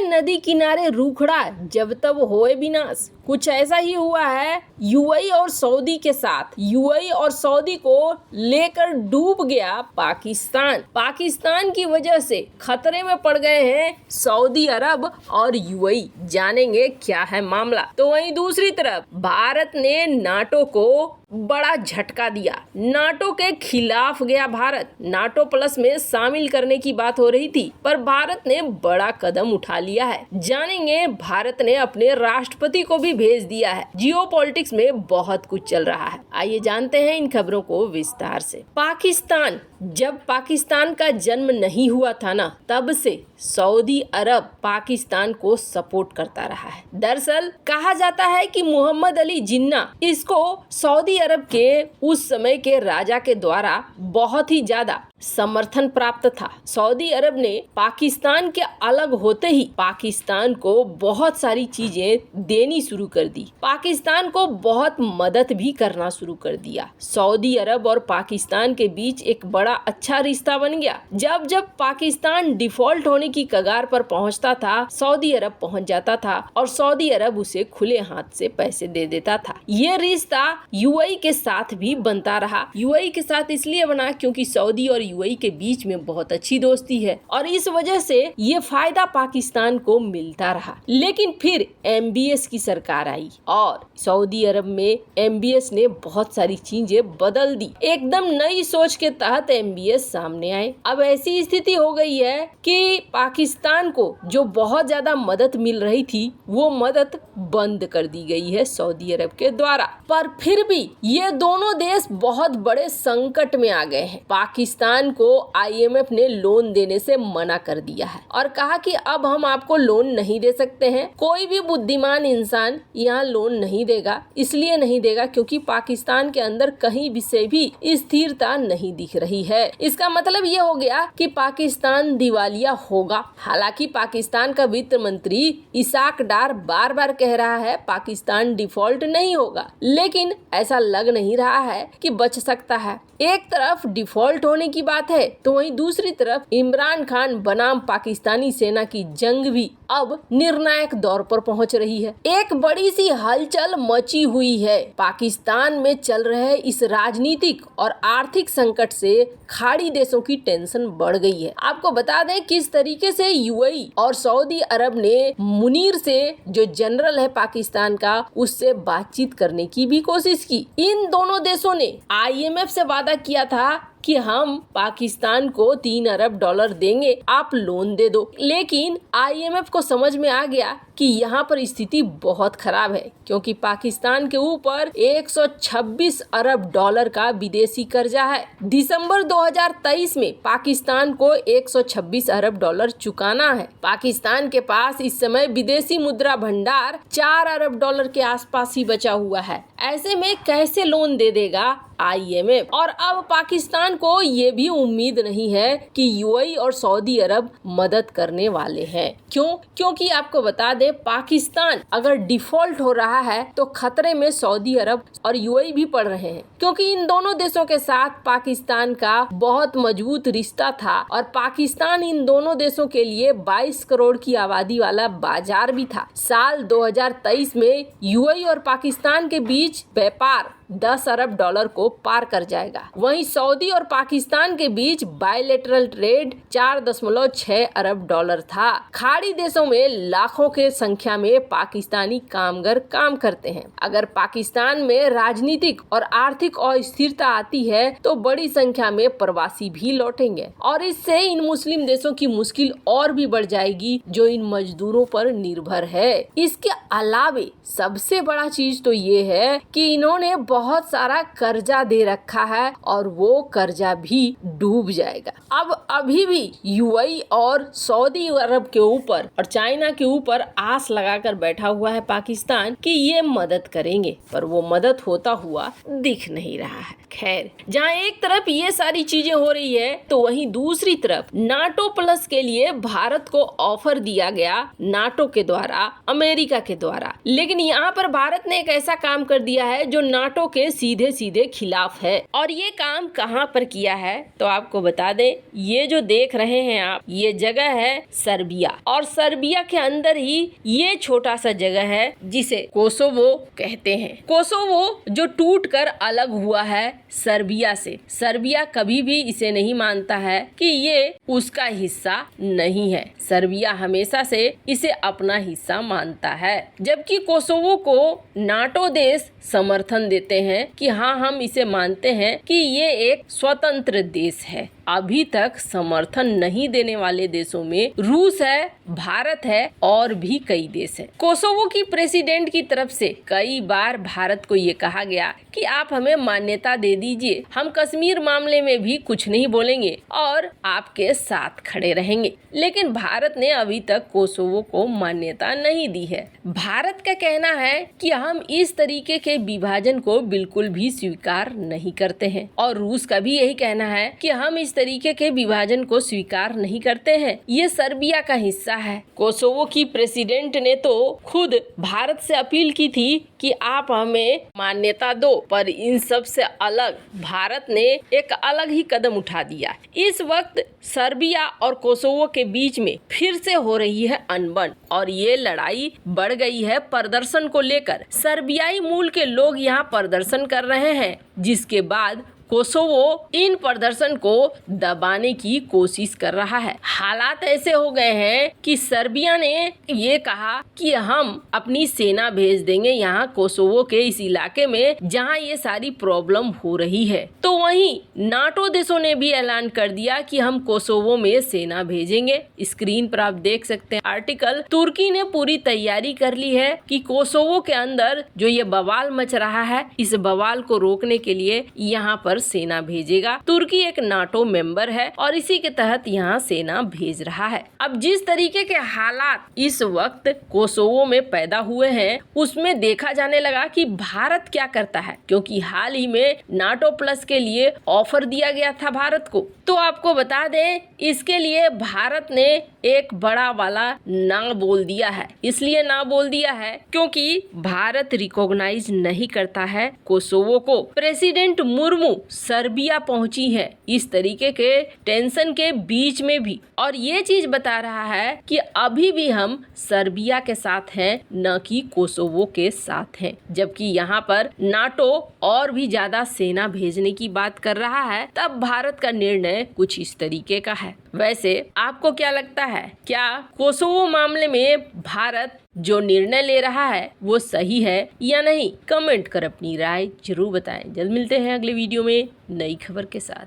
नदी किनारे रूखड़ा जब तब होए विनाश, कुछ ऐसा ही हुआ है यूएई और सऊदी के साथ। यूएई और सऊदी को लेकर डूब गया पाकिस्तान। पाकिस्तान की वजह से खतरे में पड़ गए हैं सऊदी अरब और यूएई। जानेंगे क्या है मामला। तो वहीं दूसरी तरफ भारत ने नाटो को बड़ा झटका दिया। नाटो के खिलाफ गया भारत। नाटो प्लस में शामिल करने की बात हो रही थी, पर भारत ने बड़ा कदम उठा लिया है। जानेंगे भारत ने अपने राष्ट्रपति को भी भेज दिया है। जियोपॉलिटिक्स में बहुत कुछ चल रहा है। आइए जानते हैं इन खबरों को विस्तार से। पाकिस्तान, जब पाकिस्तान का जन्म नहीं हुआ था ना, तब से सऊदी अरब पाकिस्तान को सपोर्ट करता रहा है। दरअसल कहा जाता है कि मोहम्मद अली जिन्ना इसको सऊदी अरब के उस समय के राजा के द्वारा बहुत ही ज्यादा समर्थन प्राप्त था। सऊदी अरब ने पाकिस्तान के अलग होते ही पाकिस्तान को बहुत सारी चीजें देनी शुरू कर दी। पाकिस्तान को बहुत मदद भी करना शुरू कर दिया। सऊदी अरब और पाकिस्तान के बीच एक बड़ा अच्छा रिश्ता बन गया। जब जब पाकिस्तान डिफॉल्ट होने की कगार पर पहुंचता था, सऊदी अरब पहुंच जाता था और सऊदी अरब उसे खुले हाथ से पैसे दे देता था। ये रिश्ता यूएई के साथ भी बनता रहा। यूएई के साथ इसलिए बना क्योंकि सऊदी और यूएई के बीच में बहुत अच्छी दोस्ती है और इस वजह से ये फायदा पाकिस्तान को मिलता रहा। लेकिन फिर एमबीएस की सरकार आई और सऊदी अरब में एमबीएस ने बहुत सारी चीजें बदल दी। एकदम नई सोच के तहत एमबीएस सामने आए। अब ऐसी स्थिति हो गई है कि पाकिस्तान को जो बहुत ज्यादा मदद मिल रही थी, वो मदद बंद कर दी गई है सऊदी अरब के द्वारा। पर फिर भी ये दोनों देश बहुत बड़े संकट में आ गए हैं। पाकिस्तान को आईएमएफ ने लोन देने से मना कर दिया है और कहा कि अब हम आपको लोन नहीं दे सकते हैं। कोई भी बुद्धिमान इंसान यहाँ लोन नहीं देगा। इसलिए नहीं देगा क्योंकि पाकिस्तान के अंदर कहीं भी से भी स्थिरता नहीं दिख रही है। इसका मतलब ये हो गया कि पाकिस्तान दिवालिया होगा। हालांकि पाकिस्तान का वित्त मंत्री इसाक डार बार बार कह रहा है पाकिस्तान डिफॉल्ट नहीं होगा, लेकिन ऐसा लग नहीं रहा है कि बच सकता है। एक तरफ डिफॉल्ट होने की बात है तो वहीं दूसरी तरफ इमरान खान बनाम पाकिस्तानी सेना की जंग भी अब निर्णायक दौर पर पहुंच रही है। एक बड़ी सी हलचल मची हुई है। पाकिस्तान में चल रहे इस राजनीतिक और आर्थिक संकट से खाड़ी देशों की टेंशन बढ़ गई है। आपको बता दें किस तरीके से यूएई और सऊदी अरब ने मुनीर से, जो जनरल है पाकिस्तान का, उससे बातचीत करने की भी कोशिश की। इन दोनों देशों ने आईएमएफ से वादा किया था कि हम पाकिस्तान को 3 अरब डॉलर देंगे, आप लोन दे दो। लेकिन आईएमएफ को समझ में आ गया कि यहाँ पर स्थिति बहुत खराब है क्योंकि पाकिस्तान के ऊपर 126 अरब डॉलर का विदेशी कर्जा है। दिसंबर 2023 में पाकिस्तान को 126 अरब डॉलर चुकाना है। पाकिस्तान के पास इस समय विदेशी मुद्रा भंडार 4 अरब डॉलर के आसपास ही बचा हुआ है। ऐसे में कैसे लोन दे देगा आईएमएफ? और अब पाकिस्तान को ये भी उम्मीद नहीं है कि यूएई और सऊदी अरब मदद करने वाले हैं। क्यों? क्योंकि आपको बता दें पाकिस्तान अगर डिफॉल्ट हो रहा है तो खतरे में सऊदी अरब और यूएई भी पड़ रहे हैं, क्योंकि इन दोनों देशों के साथ पाकिस्तान का बहुत मजबूत रिश्ता था और पाकिस्तान इन दोनों देशों के लिए 22 करोड़ की आबादी वाला बाजार भी था। साल 2023 में यूएई और पाकिस्तान के बीच व्यापार 10 अरब डॉलर को पार कर जाएगा। वहीं सऊदी और पाकिस्तान के बीच बायलैटरल ट्रेड 4.6 अरब डॉलर था। खाड़ी देशों में लाखों के संख्या में पाकिस्तानी कामगार काम करते हैं। अगर पाकिस्तान में राजनीतिक और आर्थिक अस्थिरता आती है तो बड़ी संख्या में प्रवासी भी लौटेंगे और इससे इन मुस्लिम देशों की मुश्किल और भी बढ़ जाएगी जो इन मजदूरों पर निर्भर है। इसके अलावे सबसे बड़ा चीज तो ये है कि इन्होंने बहुत सारा कर्जा दे रखा है और वो कर्जा भी डूब जाएगा। अब अभी भी यूएई और सऊदी अरब के ऊपर और चाइना के ऊपर आस लगाकर बैठा हुआ है पाकिस्तान कि ये मदद करेंगे, पर वो मदद होता हुआ दिख नहीं रहा है। खैर, जहाँ एक तरफ ये सारी चीजें हो रही है तो वहीं दूसरी तरफ नाटो प्लस के लिए भारत को ऑफर दिया गया नाटो के द्वारा, अमेरिका के द्वारा। लेकिन यहाँ पर भारत ने एक ऐसा काम कर दिया है जो नाटो के सीधे सीधे खिलाफ है। और ये काम कहाँ पर किया है तो आपको बता दें, ये जो देख रहे हैं आप, ये जगह है सर्बिया, और सर्बिया के अंदर ही ये छोटा सा जगह है जिसे कोसोवो कहते हैं। कोसोवो जो टूटकर अलग हुआ है सर्बिया से। सर्बिया कभी भी इसे नहीं मानता है कि ये उसका हिस्सा नहीं है। सर्बिया हमेशा से इसे अपना हिस्सा मानता है, जबकि कोसोवो को नाटो देश समर्थन देते हैं कि हाँ, हम इसे मानते हैं कि ये एक स्वतंत्र देश है। अभी तक समर्थन नहीं देने वाले देशों में रूस है, भारत है और भी कई देश हैं। कोसोवो की प्रेसिडेंट की तरफ से कई बार भारत को ये कहा गया कि आप हमें मान्यता दे दीजिए, हम कश्मीर मामले में भी कुछ नहीं बोलेंगे और आपके साथ खड़े रहेंगे, लेकिन भारत ने अभी तक कोसोवो को मान्यता नहीं दी है। भारत का कहना है कि हम इस तरीके के विभाजन को बिल्कुल भी स्वीकार नहीं करते हैं, और रूस का भी यही कहना है कि हम इस तरीके के विभाजन को स्वीकार नहीं करते हैं, ये सर्बिया का हिस्सा है। कोसोवो की प्रेसिडेंट ने तो खुद भारत से अपील की थी कि आप हमें मान्यता दो, पर इन सब से अलग भारत ने एक अलग ही कदम उठा दिया। इस वक्त सर्बिया और कोसोवो के बीच में फिर से हो रही है अनबन, और ये लड़ाई बढ़ गई है प्रदर्शन को लेकर। सर्बियाई मूल के लोग यहाँ प्रदर्शन कर रहे हैं, जिसके बाद कोसोवो इन प्रदर्शन को दबाने की कोशिश कर रहा है। हालात ऐसे हो गए हैं कि सर्बिया ने ये कहा कि हम अपनी सेना भेज देंगे यहाँ कोसोवो के इस इलाके में जहाँ ये सारी प्रॉब्लम हो रही है। तो वहीं नाटो देशों ने भी ऐलान कर दिया कि हम कोसोवो में सेना भेजेंगे। स्क्रीन पर आप देख सकते हैं आर्टिकल। तुर्की ने पूरी तैयारी कर ली है कि कोसोवो के अंदर जो ये बवाल मच रहा है, इस बवाल को रोकने के लिए यहाँ पर सेना भेजेगा। तुर्की एक नाटो मेंबर है और इसी के तहत यहाँ सेना भेज रहा है। अब जिस तरीके के हालात इस वक्त कोसोवो में पैदा हुए हैं, उसमें देखा जाने लगा कि भारत क्या करता है, क्योंकि हाल ही में नाटो प्लस के लिए ऑफर दिया गया था भारत को। तो आपको बता दें, इसके लिए भारत ने एक बड़ा वाला ना बोल दिया है। इसलिए ना बोल दिया है क्योंकि भारत रिकॉग्नाइज नहीं करता है कोसोवो को। प्रेसिडेंट मुर्मू सर्बिया पहुंची है इस तरीके के टेंशन के बीच में भी, और ये चीज बता रहा है कि अभी भी हम सर्बिया के साथ हैं, न कि कोसोवो के साथ हैं। जबकि यहाँ पर नाटो और भी ज्यादा सेना भेजने की बात कर रहा है, तब भारत का निर्णय कुछ इस तरीके का है। वैसे आपको क्या लगता है, क्या कोसोवो मामले में भारत जो निर्णय ले रहा है वो सही है या नहीं? कमेंट कर अपनी राय जरूर बताएं। जल्द मिलते हैं अगले वीडियो में नई खबर के साथ।